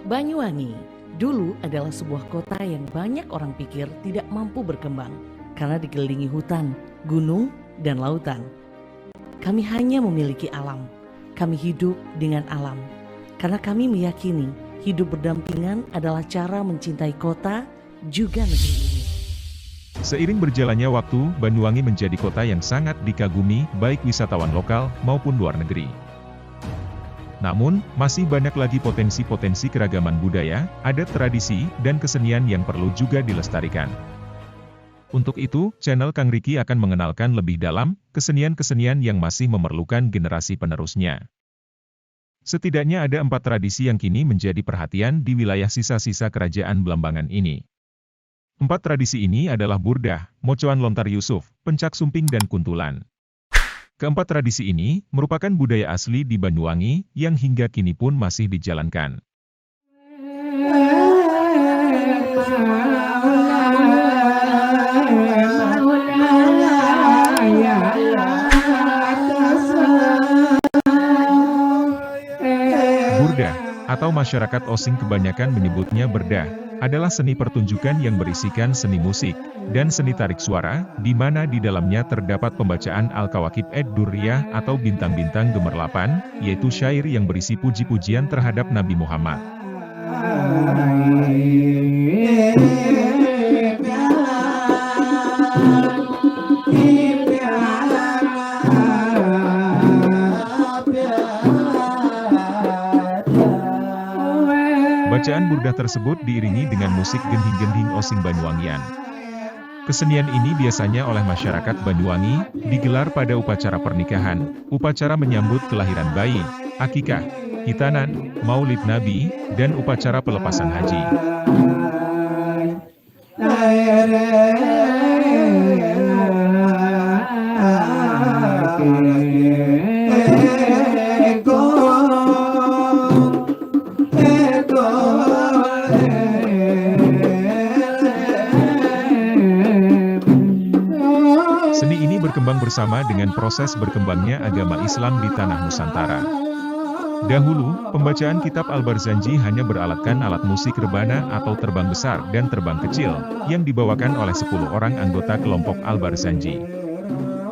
Banyuwangi dulu adalah sebuah kota yang banyak orang pikir tidak mampu berkembang karena dikelilingi hutan, gunung, dan lautan. Kami hanya memiliki alam. Kami hidup dengan alam. Karena kami meyakini hidup berdampingan adalah cara mencintai kota juga negeri ini. Seiring berjalannya waktu, Banyuwangi menjadi kota yang sangat dikagumi baik wisatawan lokal maupun luar negeri. Namun, masih banyak lagi potensi-potensi keragaman budaya, adat tradisi, dan kesenian yang perlu juga dilestarikan. Untuk itu, channel Kang Riki akan mengenalkan lebih dalam kesenian-kesenian yang masih memerlukan generasi penerusnya. Setidaknya ada 4 tradisi yang kini menjadi perhatian di wilayah sisa-sisa kerajaan Belambangan ini. 4 tradisi ini adalah Burdah, Mocoan Lontar Yusuf, Pencak Sumping dan Kuntulan. Keempat tradisi ini merupakan budaya asli di Banyuwangi yang hingga kini pun masih dijalankan. Burdah, atau masyarakat Osing kebanyakan menyebutnya berdah, adalah seni pertunjukan yang berisikan seni musik dan seni tarik suara, di mana di dalamnya terdapat pembacaan Al-Kawakib Ad-Durriyah atau bintang-bintang gemerlapan, yaitu syair yang berisi puji-pujian terhadap Nabi Muhammad. Bacaan burdah tersebut diiringi dengan musik gending-gending Osing Banyuwangian. Kesenian ini biasanya oleh masyarakat Banyuwangi, digelar pada upacara pernikahan, upacara menyambut kelahiran bayi, akikah, hitanan, maulid nabi, dan upacara pelepasan haji. Seni ini berkembang bersama dengan proses berkembangnya agama Islam di tanah Nusantara. Dahulu, pembacaan kitab Al-Barzanji hanya beralatkan alat musik rebana atau terbang besar dan terbang kecil, yang dibawakan oleh 10 orang anggota kelompok Al-Barzanji.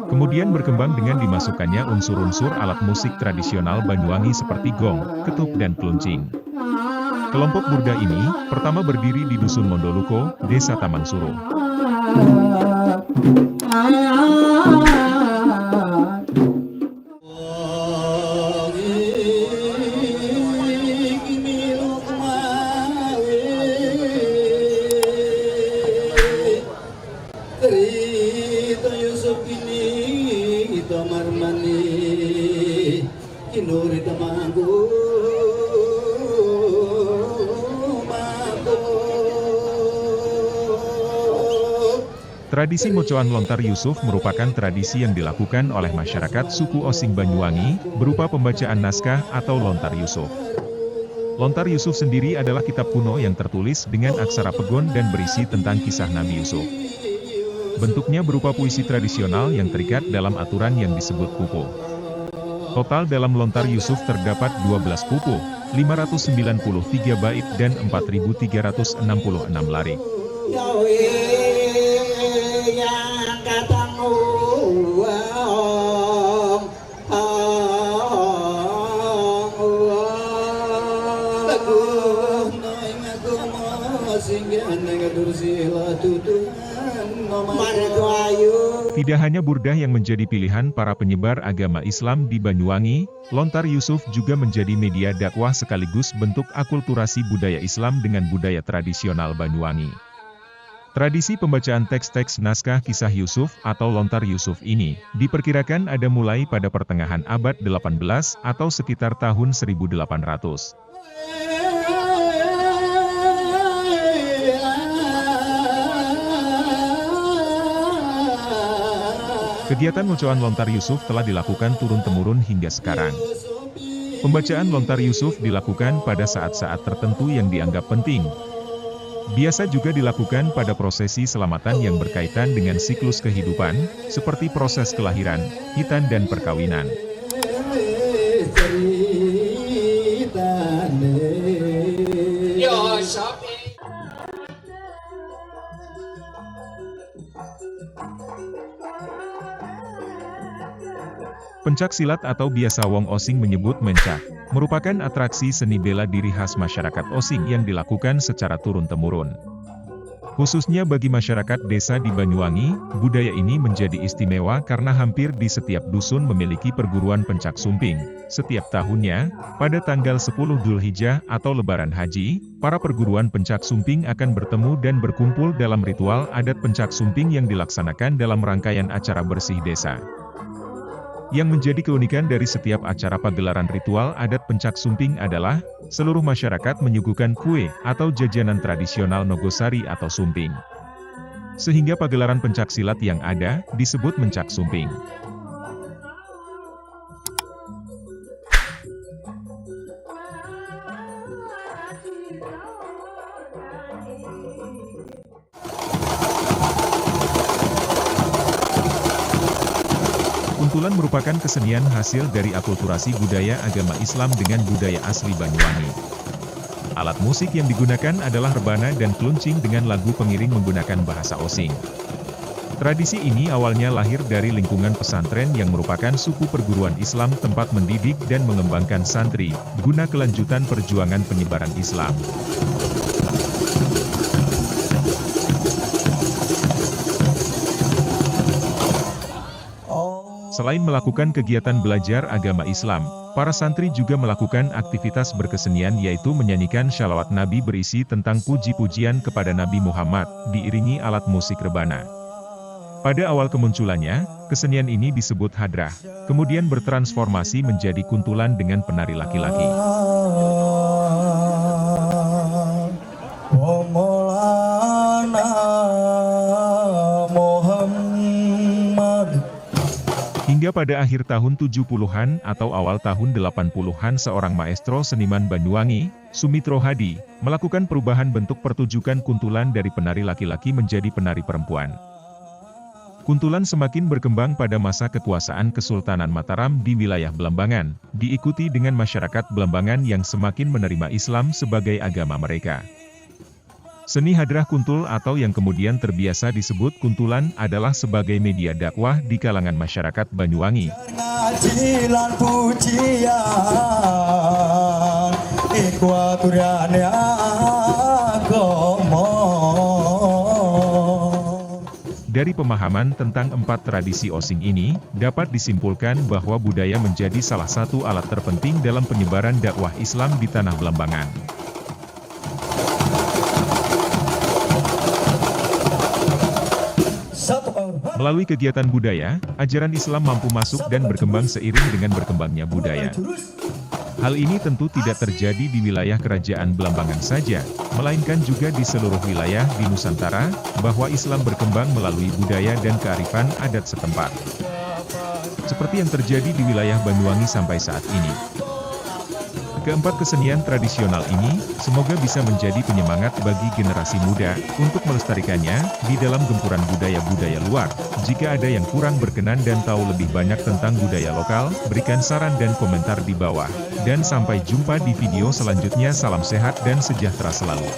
Kemudian berkembang dengan dimasukkannya unsur-unsur alat musik tradisional Banyuwangi seperti gong, ketuk dan kluncing. Kelompok burdah ini, pertama berdiri di Dusun Mondoluko, Desa Taman Suruh. Tradisi Mocoan Lontar Yusuf merupakan tradisi yang dilakukan oleh masyarakat suku Osing Banyuwangi, berupa pembacaan naskah atau Lontar Yusuf. Lontar Yusuf sendiri adalah kitab kuno yang tertulis dengan aksara Pegon dan berisi tentang kisah Nabi Yusuf. Bentuknya berupa puisi tradisional yang terikat dalam aturan yang disebut pupuh. Total dalam Lontar Yusuf terdapat 12 pupuh, 593 bait dan 4.366 larik. Tidak hanya burdah yang menjadi pilihan para penyebar agama Islam di Banyuwangi, Lontar Yusuf juga menjadi media dakwah sekaligus bentuk akulturasi budaya Islam dengan budaya tradisional Banyuwangi. Tradisi pembacaan teks-teks naskah kisah Yusuf atau Lontar Yusuf ini, diperkirakan ada mulai pada pertengahan abad 18 atau sekitar tahun 1800. Kegiatan Mocoan Lontar Yusuf telah dilakukan turun-temurun hingga sekarang. Pembacaan Lontar Yusuf dilakukan pada saat-saat tertentu yang dianggap penting. Biasa juga dilakukan pada prosesi selamatan yang berkaitan dengan siklus kehidupan, seperti proses kelahiran, hitan dan perkawinan. Pencak silat atau biasa Wong Osing menyebut mencak, merupakan atraksi seni bela diri khas masyarakat Osing yang dilakukan secara turun-temurun. Khususnya bagi masyarakat desa di Banyuwangi, budaya ini menjadi istimewa karena hampir di setiap dusun memiliki perguruan pencak sumping. Setiap tahunnya, pada tanggal 10 Dzulhijjah atau Lebaran Haji, para perguruan pencak sumping akan bertemu dan berkumpul dalam ritual adat pencak sumping yang dilaksanakan dalam rangkaian acara bersih desa. Yang menjadi keunikan dari setiap acara pagelaran ritual adat pencak sumping adalah, seluruh masyarakat menyuguhkan kue atau jajanan tradisional Nogosari atau sumping. Sehingga pagelaran pencak silat yang ada, disebut mencak sumping. Kuntulan merupakan kesenian hasil dari akulturasi budaya agama Islam dengan budaya asli Banyuwangi. Alat musik yang digunakan adalah rebana dan kluncing dengan lagu pengiring menggunakan bahasa Osing. Tradisi ini awalnya lahir dari lingkungan pesantren yang merupakan suku perguruan Islam tempat mendidik dan mengembangkan santri, guna kelanjutan perjuangan penyebaran Islam. Selain melakukan kegiatan belajar agama Islam, para santri juga melakukan aktivitas berkesenian yaitu menyanyikan shalawat Nabi berisi tentang puji-pujian kepada Nabi Muhammad, diiringi alat musik rebana. Pada awal kemunculannya, kesenian ini disebut hadrah, kemudian bertransformasi menjadi kuntulan dengan penari laki-laki. Hingga pada akhir tahun 70-an atau awal tahun 80-an seorang maestro seniman Banyuwangi, Sumitro Hadi, melakukan perubahan bentuk pertunjukan kuntulan dari penari laki-laki menjadi penari perempuan. Kuntulan semakin berkembang pada masa kekuasaan Kesultanan Mataram di wilayah Belambangan, diikuti dengan masyarakat Belambangan yang semakin menerima Islam sebagai agama mereka. Seni hadrah kuntul atau yang kemudian terbiasa disebut kuntulan adalah sebagai media dakwah di kalangan masyarakat Banyuwangi. Dari pemahaman tentang 4 tradisi Osing ini, dapat disimpulkan bahwa budaya menjadi salah satu alat terpenting dalam penyebaran dakwah Islam di tanah Belambangan. Melalui kegiatan budaya, ajaran Islam mampu masuk dan berkembang seiring dengan berkembangnya budaya. Hal ini tentu tidak terjadi di wilayah kerajaan Belambangan saja, melainkan juga di seluruh wilayah di Nusantara, bahwa Islam berkembang melalui budaya dan kearifan adat setempat. Seperti yang terjadi di wilayah Banyuwangi sampai saat ini. Keempat kesenian tradisional ini, semoga bisa menjadi penyemangat bagi generasi muda, untuk melestarikannya, di dalam gempuran budaya-budaya luar. Jika ada yang kurang berkenan dan tahu lebih banyak tentang budaya lokal, berikan saran dan komentar di bawah. Dan sampai jumpa di video selanjutnya, salam sehat dan sejahtera selalu.